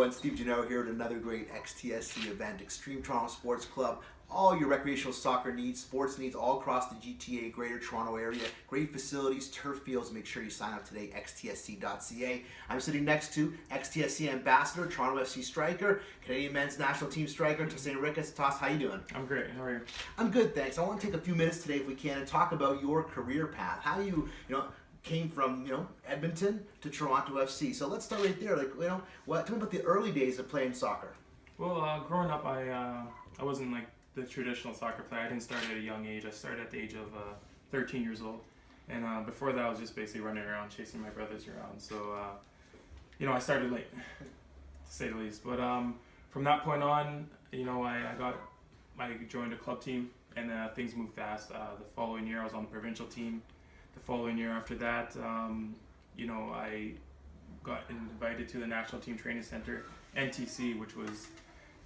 everyone, Steve Gennaro here at another great XTSC event, Extreme Toronto Sports Club. All your recreational soccer needs, sports needs all across the GTA, Greater Toronto area. Great facilities, turf fields. Make sure you sign up today, XTSC.ca. I'm sitting next to XTSC Ambassador, Toronto FC striker, Canadian Men's National Team striker, Tosaint Ricketts. Toss, how you doing? I'm great. How are you? I'm good, thanks. I want to take a few minutes today, if we can, and talk about your career path. How you came from, Edmonton to Toronto FC. So let's start right there. Tell me about the early days of playing soccer. Well, growing up, I wasn't like the traditional soccer player. I didn't start at a young age. I started at the age of 13 years old, and before that, I was just basically running around chasing my brothers around. So, I started late, to say the least. But from that point on, I joined a club team, and things moved fast. The following year, I was on the provincial team. The following year after that, I got invited to the National Team Training Center, NTC, which was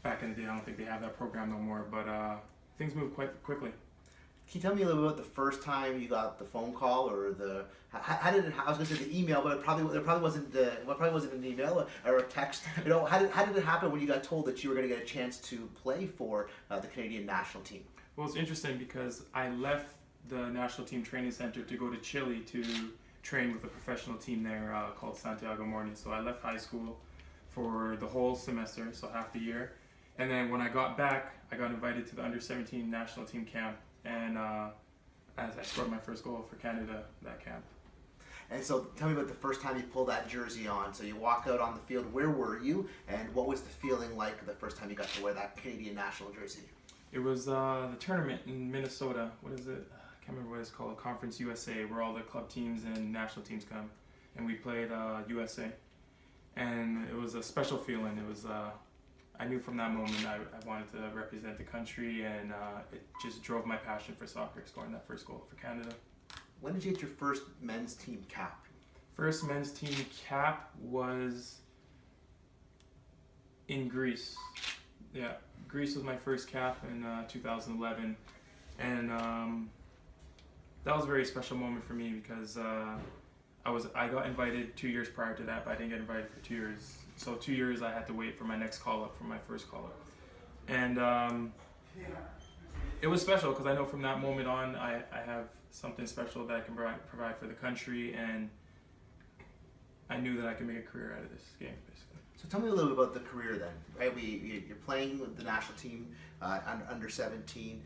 back in the day. I don't think they have that program no more, but things moved quite quickly. Can you tell me a little bit about the first time you got the phone call or how did it? I was going to say the email, but there probably wasn't an email or a text. How did it happen when you got told that you were going to get a chance to play for the Canadian national team? Well, it's interesting because I left the National Team Training Center to go to Chile to train with a professional team there called Santiago Morning. So I left high school for the whole semester, so half the year. And then when I got back, I got invited to the under-17 national team camp, and as I scored my first goal for Canada that camp. And so tell me about the first time you pulled that jersey on. So you walk out on the field, where were you, and what was the feeling like the first time you got to wear that Canadian national jersey? It was the tournament in Minnesota. What is it? I can't remember what it's called, Conference USA, where all the club teams and national teams come, and we played USA. And it was a special feeling. It was I knew from that moment I wanted to represent the country, and it just drove my passion for soccer, scoring that first goal for Canada. When did you get your first men's team cap? First men's team cap was in Greece. Yeah, Greece was my first cap in 2011, and that was a very special moment for me because I got invited 2 years prior to that, but I didn't get invited for 2 years. So 2 years I had to wait for my next call up, for my first call up. And it was special because I know from that moment on I have something special that I can provide for the country, and I knew that I could make a career out of this game, basically. So tell me a little bit about the career then, right? You're playing with the national team under 17,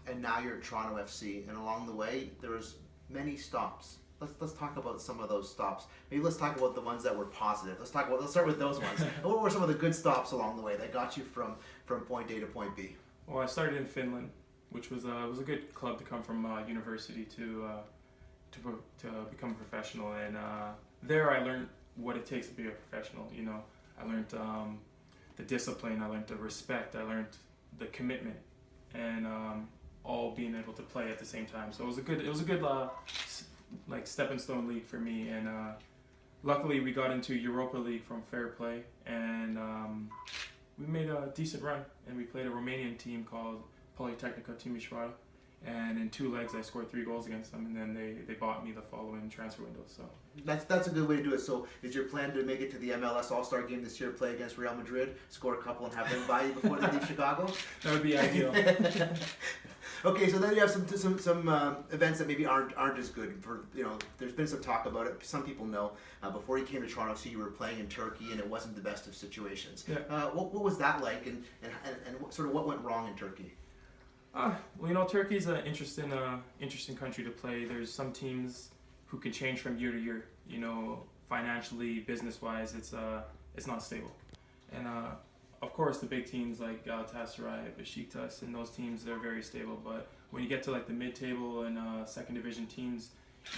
and now you're at Toronto FC, and along the way there was many stops. Let's talk about some of those stops. Maybe let's talk about the ones that were positive. Let's start with those ones. What were some of the good stops along the way that got you from point A to point B? Well, I started in Finland, which was a good club to come from university to become a professional, and there I learned what it takes to be a professional. I learned the discipline, I learned the respect, I learned the commitment, and all being able to play at the same time. So it was a good stepping stone league for me, and luckily we got into Europa League from Fair Play, and we made a decent run, and we played a Romanian team called Politehnica Timișoara, and in 2 legs I scored 3 goals against them, and then they bought me the following transfer window. So that's a good way to do it. So is your plan to make it to the MLS All-Star game this year, play against Real Madrid, score a couple and have them buy you before they leave Chicago? That would be ideal. Okay, so then you have some events that maybe aren't as good. There's been some talk about it. Some people know before you came to Toronto FC, you were playing in Turkey, and it wasn't the best of situations. Yeah. What was that like, and sort of what went wrong in Turkey? Turkey's an interesting country to play. There's some teams who can change from year to year. Financially, business-wise, it's not stable, and of course, the big teams like Galatasaray, Besiktas, and those teams, they're very stable. But when you get to like the mid-table and second division teams,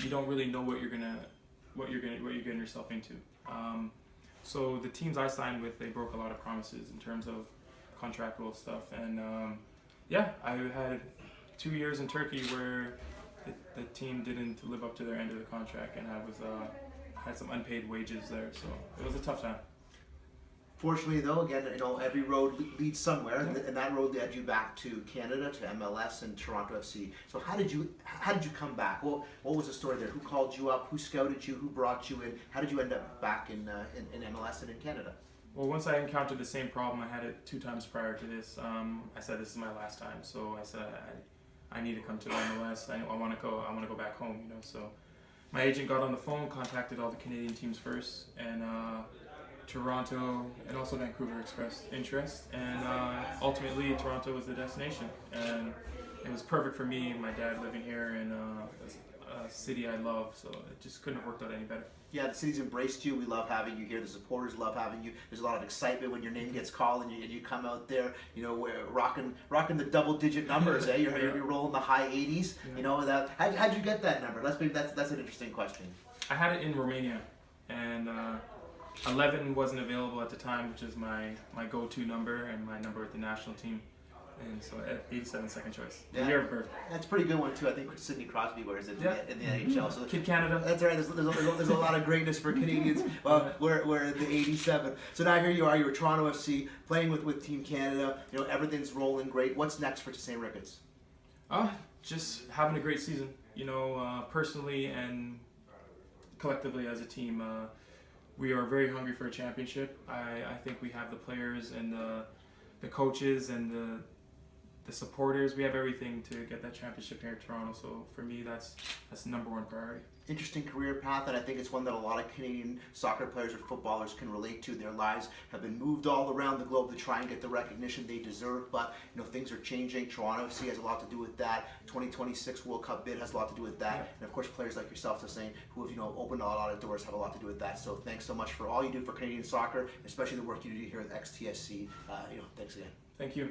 you don't really know what you're getting yourself into. So the teams I signed with, they broke a lot of promises in terms of contractual stuff, and I had 2 years in Turkey where the team didn't live up to their end of the contract, and I had some unpaid wages there, so it was a tough time. Fortunately, though, again, every road leads somewhere, and that road led you back to Canada, to MLS and Toronto FC. So how did you come back? What was the story there? Who called you up? Who scouted you? Who brought you in? How did you end up back in MLS and in Canada? Well, once I encountered the same problem, I had it 2 times prior to this. I said this is my last time, so I said I need to come to the MLS. I want to go. I want to go back home. So my agent got on the phone, contacted all the Canadian teams first, and Toronto and also Vancouver expressed interest, and ultimately Toronto was the destination, and it was perfect for me. My dad living here in a city I love, so it just couldn't have worked out any better. Yeah, the city's embraced you. We love having you here. The supporters love having you. There's a lot of excitement when your name gets called and you come out there. Rocking the double-digit numbers. You're rolling the high 80s. Yeah. How'd you get that number? That's an interesting question. I had it in Romania, and 11 wasn't available at the time, which is my go-to number and my number with the national team. And so 87 second choice. The Yeah. year of birth. That's a pretty good one too. I think Sidney Crosby wears it in the NHL. So Kid Canada. that's right. There's a lot of greatness for Canadians. Well, we're the 87. So now here you are. You're Toronto FC playing with Team Canada. Everything's rolling great. What's next for Tosaint Ricketts? Just having a great season. Personally and collectively as a team, we are very hungry for a championship. I think we have the players and the coaches and the supporters. We have everything to get that championship here in Toronto. So for me, that's the number one priority. Interesting career path, and I think it's one that a lot of Canadian soccer players or footballers can relate to. Their lives have been moved all around the globe to try and get the recognition they deserve, but things are changing. Toronto FC has a lot to do with that. 2026 World Cup bid has a lot to do with that, and of course players like yourself, Tosaint, who have opened a lot of doors, have a lot to do with that. So thanks so much for all you do for Canadian soccer, especially the work you do here at XTSC. Thanks again. Thank you.